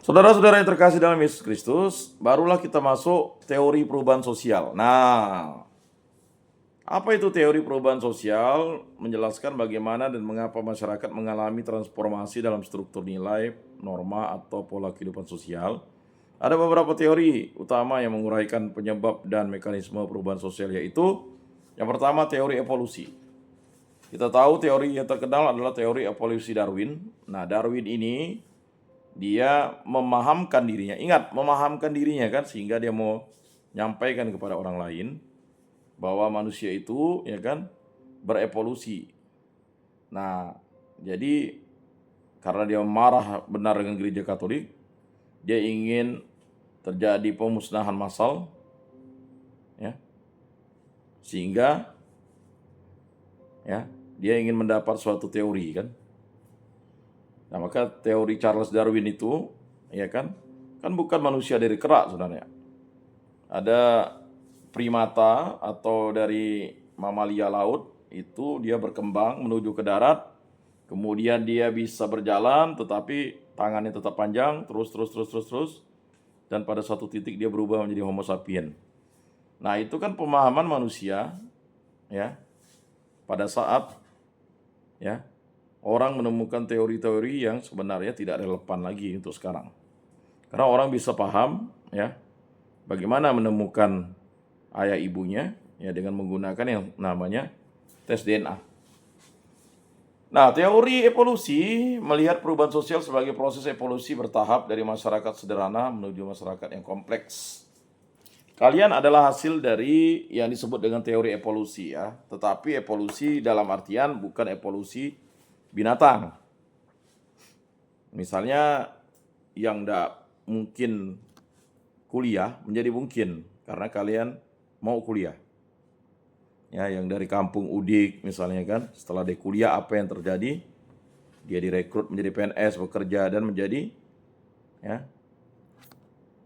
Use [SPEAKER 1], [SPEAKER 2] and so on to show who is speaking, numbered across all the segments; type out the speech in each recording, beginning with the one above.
[SPEAKER 1] Saudara-saudara yang terkasih dalam Yesus Kristus, barulah kita masuk teori perubahan sosial. Nah, apa itu teori perubahan sosial? Menjelaskan bagaimana dan mengapa masyarakat mengalami transformasi dalam struktur nilai, norma, atau pola kehidupan sosial. Ada beberapa teori utama yang menguraikan penyebab dan mekanisme perubahan sosial, yaitu yang pertama teori evolusi. Kita tahu teori yang terkenal adalah teori evolusi Darwin. Nah, Darwin ini dia memahamkan dirinya, ingat memahamkan dirinya kan, sehingga dia mau nyampaikan kepada orang lain bahwa manusia itu ya kan berevolusi. Nah, jadi karena dia marah benar dengan gereja Katolik, dia ingin terjadi pemusnahan massal, ya, sehingga ya dia ingin mendapat suatu teori kan. Nah, maka teori Charles Darwin itu, ya kan bukan manusia dari kera sebenarnya. Ada primata atau dari mamalia laut, itu dia berkembang menuju ke darat, kemudian dia bisa berjalan, tetapi tangannya tetap panjang, terus, dan pada suatu titik dia berubah menjadi Homo sapien. Nah, itu kan pemahaman manusia, ya, pada saat ya orang menemukan teori-teori yang sebenarnya tidak relevan lagi untuk sekarang. Karena orang bisa paham ya bagaimana menemukan ayah ibunya ya dengan menggunakan yang namanya tes DNA. Nah, teori evolusi melihat perubahan sosial sebagai proses evolusi bertahap dari masyarakat sederhana menuju masyarakat yang kompleks. Kalian adalah hasil dari yang disebut dengan teori evolusi ya, tetapi evolusi dalam artian bukan evolusi binatang. Misalnya yang tidak mungkin kuliah menjadi mungkin karena kalian mau kuliah. Ya, yang dari kampung Udik misalnya kan, setelah dia kuliah apa yang terjadi? Dia direkrut menjadi PNS, bekerja dan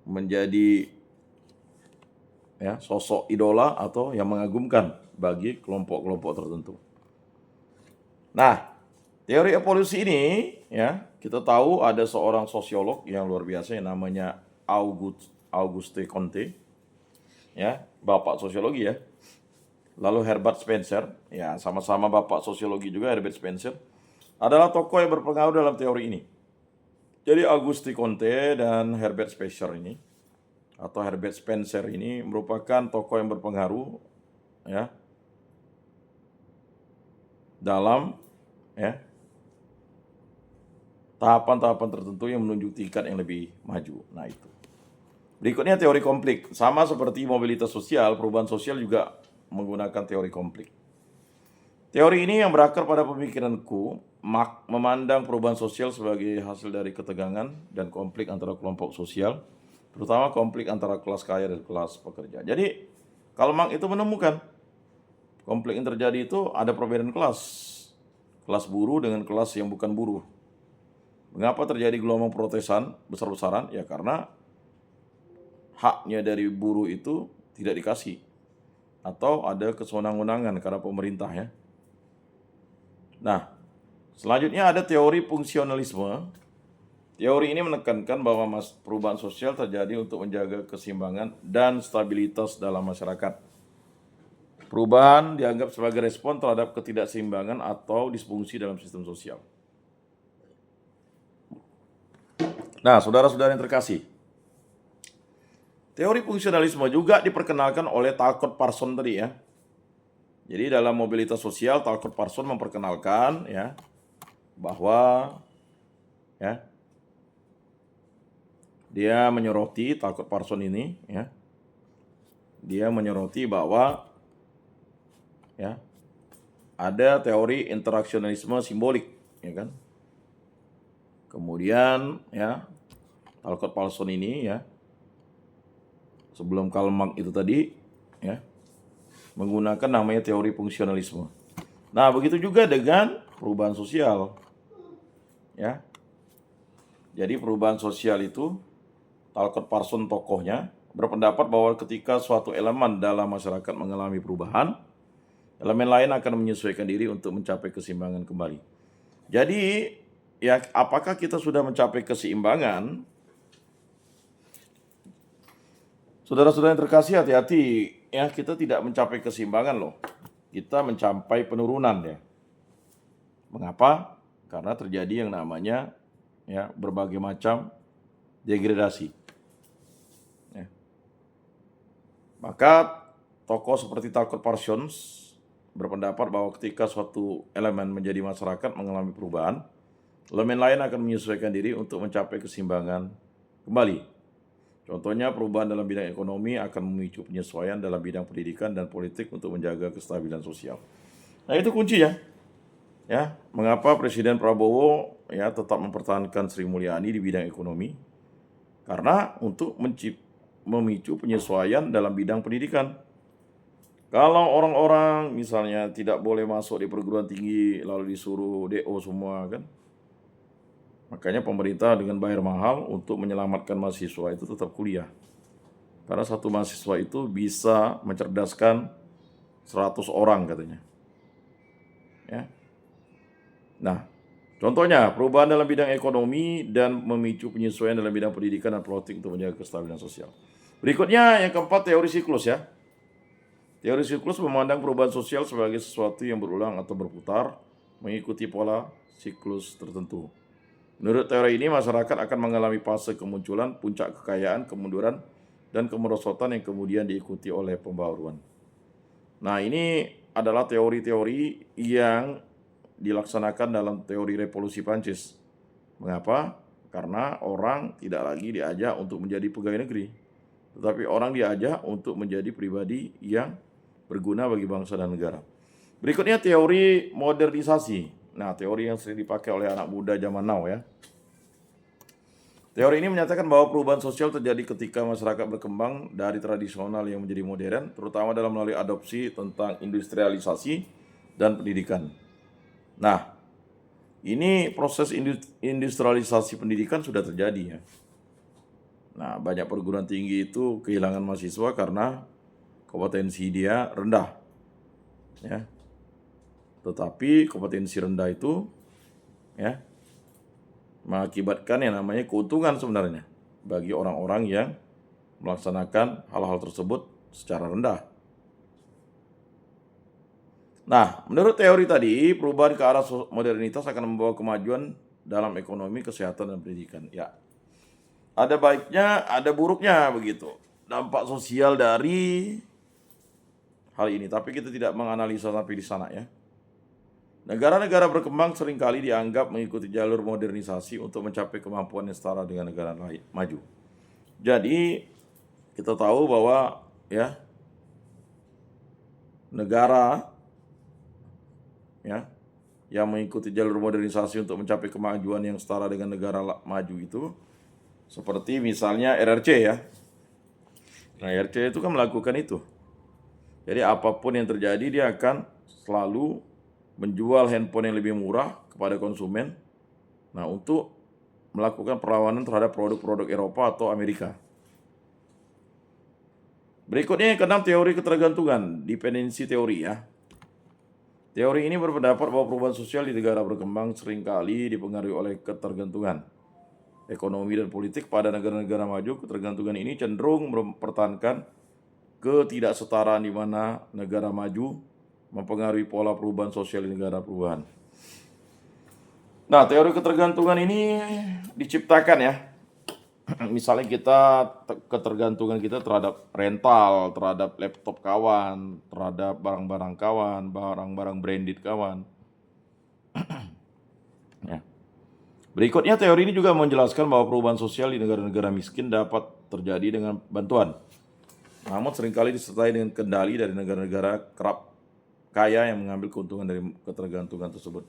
[SPEAKER 1] menjadi sosok idola atau yang mengagumkan bagi kelompok-kelompok tertentu. Nah, teori evolusi ini ya, kita tahu ada seorang sosiolog yang luar biasa yang namanya Auguste Comte. Ya, bapak sosiologi ya. Lalu Herbert Spencer, ya sama-sama bapak sosiologi juga Herbert Spencer, adalah tokoh yang berpengaruh dalam teori ini. Jadi Auguste Comte dan Herbert Spencer ini atau Herbert Spencer ini merupakan tokoh yang berpengaruh ya dalam ya tahapan-tahapan tertentu yang menunjuk tingkat yang lebih maju. Nah, itu. Berikutnya teori konflik. Sama seperti mobilitas sosial, perubahan sosial juga menggunakan teori konflik. Teori ini yang berakar pada pemikiranku memandang perubahan sosial sebagai hasil dari ketegangan dan konflik antara kelompok sosial, terutama konflik antara kelas kaya dan kelas pekerja. Jadi, Karl Marx itu menemukan konflik yang terjadi itu ada perbedaan kelas buruh dengan kelas yang bukan buruh. Mengapa terjadi gelombang protesan besar-besaran? Ya karena haknya dari buruh itu tidak dikasih. Atau ada kesewenang-wenangan karena pemerintah ya. Nah, selanjutnya ada teori fungsionalisme. Teori ini menekankan bahwa perubahan sosial terjadi untuk menjaga keseimbangan dan stabilitas dalam masyarakat. Perubahan dianggap sebagai respon terhadap ketidakseimbangan atau disfungsi dalam sistem sosial. Nah, saudara-saudara yang terkasih, teori fungsionalisme juga diperkenalkan oleh Talcott Parsons tadi ya. Jadi dalam mobilitas sosial, Talcott Parsons memperkenalkan ya bahwa ya dia menyoroti Talcott Parsons ini ya. Dia menyoroti bahwa ya ada teori interaksionalisme simbolik ya kan. Kemudian ya Talcott Parsons ini ya sebelum Karl Marx itu tadi ya menggunakan namanya teori fungsionalisme. Nah, begitu juga dengan perubahan sosial. Ya. Jadi perubahan sosial itu Talcott Parsons tokohnya berpendapat bahwa ketika suatu elemen dalam masyarakat mengalami perubahan, elemen lain akan menyesuaikan diri untuk mencapai keseimbangan kembali. Jadi, ya apakah kita sudah mencapai keseimbangan Saudara-saudara yang terkasih, hati-hati ya, kita tidak mencapai keseimbangan loh. Kita mencapai penurunan ya. Mengapa? Karena terjadi yang namanya ya berbagai macam degradasi. Ya. Maka tokoh seperti Tucker Parsons berpendapat bahwa ketika suatu elemen menjadi masyarakat mengalami perubahan, elemen lain akan menyesuaikan diri untuk mencapai keseimbangan kembali. Contohnya, perubahan dalam bidang ekonomi akan memicu penyesuaian dalam bidang pendidikan dan politik untuk menjaga kestabilan sosial. Nah, itu kuncinya. Ya, mengapa Presiden Prabowo ya tetap mempertahankan Sri Mulyani di bidang ekonomi? Karena untuk memicu penyesuaian dalam bidang pendidikan. Kalau orang-orang misalnya tidak boleh masuk di perguruan tinggi lalu disuruh DO semua kan, makanya pemerintah dengan bayar mahal untuk menyelamatkan mahasiswa itu tetap kuliah. Karena satu mahasiswa itu bisa mencerdaskan 100 orang katanya. Ya. Nah, contohnya perubahan dalam bidang ekonomi dan memicu penyesuaian dalam bidang pendidikan dan politik untuk menjaga kestabilan sosial. Berikutnya yang keempat, teori siklus ya. Teori siklus memandang perubahan sosial sebagai sesuatu yang berulang atau berputar mengikuti pola siklus tertentu. Menurut teori ini, masyarakat akan mengalami fase kemunculan, puncak kekayaan, kemunduran, dan kemerosotan yang kemudian diikuti oleh pembaharuan. Nah, ini adalah teori-teori yang dilaksanakan dalam teori revolusi Prancis. Mengapa? Karena orang tidak lagi diajak untuk menjadi pegawai negeri, tetapi orang diajak untuk menjadi pribadi yang berguna bagi bangsa dan negara. Berikutnya teori modernisasi. Nah, teori yang sering dipakai oleh anak muda zaman now ya. Teori ini menyatakan bahwa perubahan sosial terjadi ketika masyarakat berkembang dari tradisional yang menjadi modern, terutama dalam melalui adopsi tentang industrialisasi dan pendidikan. Nah, ini proses industrialisasi pendidikan sudah terjadi ya. Nah, banyak perguruan tinggi itu kehilangan mahasiswa karena kompetensi dia rendah. Ya. Tetapi kompetensi rendah itu ya mengakibatkan yang namanya keuntungan sebenarnya bagi orang-orang yang melaksanakan hal-hal tersebut secara rendah. Nah, menurut teori tadi, perubahan ke arah modernitas akan membawa kemajuan dalam ekonomi, kesehatan, dan pendidikan. Ya, ada baiknya, ada buruknya begitu. Dampak sosial dari hal ini, tapi kita tidak menganalisa sampai di sana ya. Negara-negara berkembang seringkali dianggap mengikuti jalur modernisasi untuk mencapai kemampuan yang setara dengan negara lain maju. Jadi kita tahu bahwa ya negara ya yang mengikuti jalur modernisasi untuk mencapai kemajuan yang setara dengan negara maju itu seperti misalnya RRC ya. Nah, RRC itu kan melakukan itu. Jadi apapun yang terjadi dia akan selalu menjual handphone yang lebih murah kepada konsumen. Nah, untuk melakukan perlawanan terhadap produk-produk Eropa atau Amerika. Berikutnya yang keenam, teori ketergantungan, dependensi teori ya. Teori ini berpendapat bahwa perubahan sosial di negara berkembang seringkali dipengaruhi oleh ketergantungan ekonomi dan politik. Pada negara-negara maju, ketergantungan ini cenderung mempertahankan ketidaksetaraan di mana negara maju mempengaruhi pola perubahan sosial di negara perubahan. Nah, teori ketergantungan ini diciptakan ya. Misalnya ketergantungan kita terhadap rental, terhadap laptop kawan, terhadap barang-barang kawan, barang-barang branded kawan. Ya. Berikutnya, teori ini juga menjelaskan bahwa perubahan sosial di negara-negara miskin dapat terjadi dengan bantuan, namun seringkali disertai dengan kendali dari negara-negara kerap kaya yang mengambil keuntungan dari ketergantungan tersebut.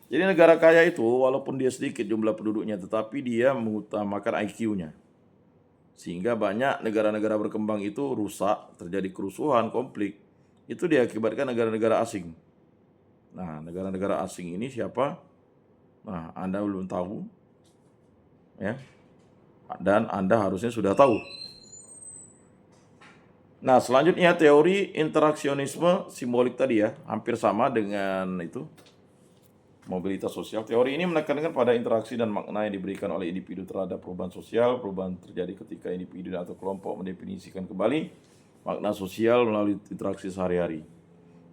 [SPEAKER 1] Jadi negara kaya itu walaupun dia sedikit jumlah penduduknya, tetapi dia mengutamakan IQ-nya. Sehingga banyak negara-negara berkembang itu rusak, terjadi kerusuhan, konflik. Itu diakibatkan negara-negara asing. Nah, negara-negara asing ini siapa? Nah, Anda belum tahu. Ya. Dan Anda harusnya sudah tahu. Nah, selanjutnya teori interaksionisme simbolik tadi ya, hampir sama dengan itu. mobilitas sosial. Teori ini menekankan pada interaksi dan makna yang diberikan oleh individu terhadap perubahan sosial. Perubahan terjadi ketika individu atau kelompok mendefinisikan kembali makna sosial melalui interaksi sehari-hari.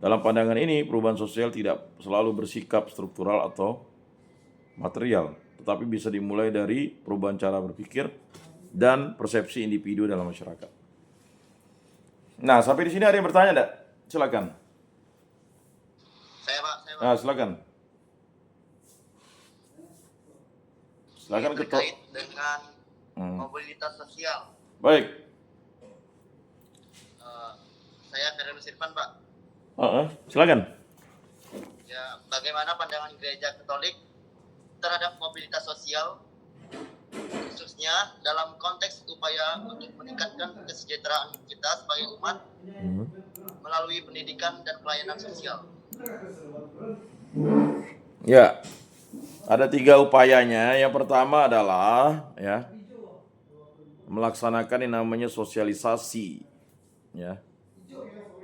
[SPEAKER 1] Dalam pandangan ini, perubahan sosial tidak selalu bersikap struktural atau material, tetapi bisa dimulai dari perubahan cara berpikir dan persepsi individu dalam masyarakat. Nah, sampai di sini ada yang bertanya enggak? Silakan.
[SPEAKER 2] Saya Pak.
[SPEAKER 1] Nah, silakan. Silakan
[SPEAKER 2] terkait dengan mobilitas sosial.
[SPEAKER 1] Baik.
[SPEAKER 2] Saya Ferdinand Sirpan, Pak.
[SPEAKER 1] Silakan.
[SPEAKER 2] Ya, bagaimana pandangan Gereja Katolik terhadap mobilitas sosial, khususnya dalam konteks upaya untuk meningkatkan kesejahteraan kita sebagai umat melalui pendidikan dan pelayanan sosial?
[SPEAKER 1] Ya, ada 3 upayanya. Yang pertama adalah melaksanakan yang namanya sosialisasi. Ya.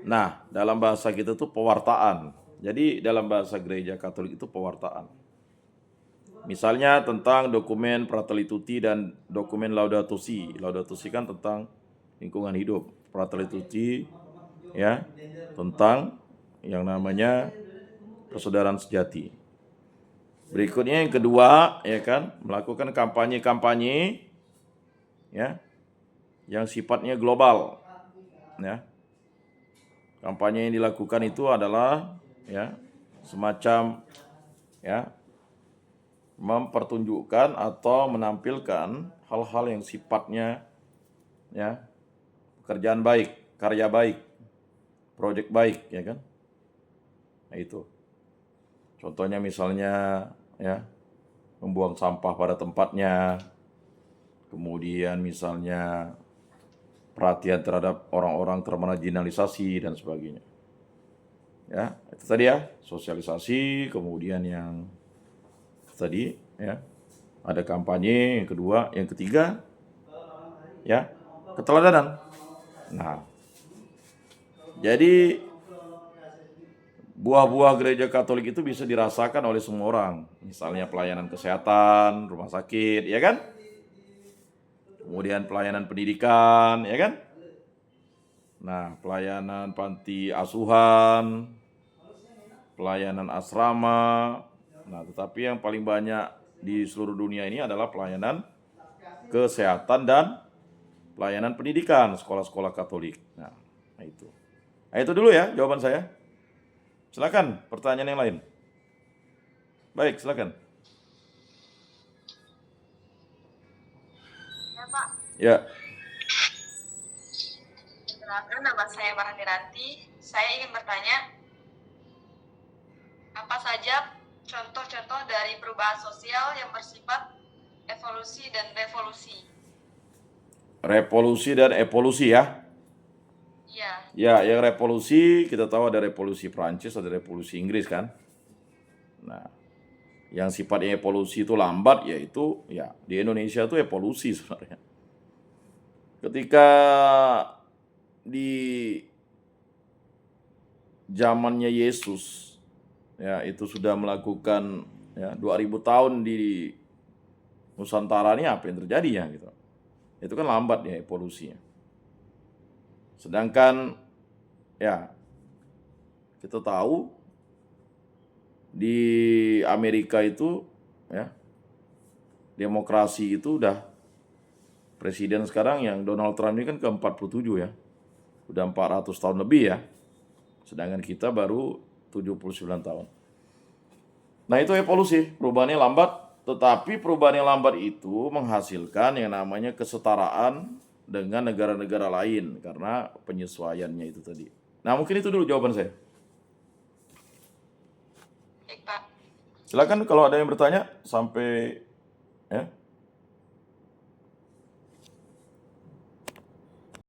[SPEAKER 1] Nah, dalam bahasa kita itu pewartaan. Jadi dalam bahasa Gereja Katolik itu pewartaan. Misalnya tentang dokumen Fratelli Tutti dan dokumen Laudato Si. Laudato Si kan tentang lingkungan hidup. Fratelli Tutti ya tentang yang namanya persaudaraan sejati. Berikutnya yang kedua melakukan kampanye-kampanye yang sifatnya global. Kampanye yang dilakukan itu adalah semacam mempertunjukkan atau menampilkan hal-hal yang sifatnya pekerjaan baik, karya baik, proyek baik, Nah itu. Contohnya misalnya membuang sampah pada tempatnya, kemudian misalnya perhatian terhadap orang-orang termarginalisasi dan sebagainya. Ya, itu tadi sosialisasi, kemudian yang tadi ada kampanye, yang kedua, yang ketiga keteladanan. Nah, jadi buah-buah Gereja Katolik itu bisa dirasakan oleh semua orang. Misalnya pelayanan kesehatan, rumah sakit, kemudian pelayanan pendidikan, Nah, pelayanan panti asuhan, pelayanan asrama. Nah, tetapi yang paling banyak di seluruh dunia ini adalah pelayanan kesehatan dan pelayanan pendidikan, sekolah-sekolah Katolik. Nah, itu. Nah, itu dulu jawaban saya. Silakan pertanyaan yang lain. Baik, silakan.
[SPEAKER 3] Pak.
[SPEAKER 1] Ya.
[SPEAKER 3] Perkenalkan, nama saya Marhaniranti. Saya ingin bertanya, apa saja contoh-contoh dari perubahan sosial yang bersifat evolusi dan revolusi?
[SPEAKER 1] Revolusi dan evolusi ya?
[SPEAKER 3] Iya.
[SPEAKER 1] Ya, yang revolusi kita tahu ada revolusi Prancis, ada revolusi Inggris kan? Nah, yang sifatnya evolusi itu lambat, yaitu di Indonesia itu evolusi sebenarnya. Ketika di zamannya Yesus itu sudah melakukan 2000 tahun di Nusantara ini, apa yang terjadi gitu. Itu kan lambat evolusinya. Sedangkan kita tahu di Amerika itu demokrasi itu udah presiden sekarang yang Donald Trump ini kan ke-47 udah 400 tahun lebih sedangkan kita baru 79 tahun. Nah itu evolusi, perubahannya lambat, tetapi perubahan yang lambat itu menghasilkan yang namanya kesetaraan dengan negara-negara lain karena penyesuaiannya itu tadi. Nah mungkin itu dulu jawaban saya.
[SPEAKER 3] Baik, Pak.
[SPEAKER 1] Silakan kalau ada yang bertanya sampai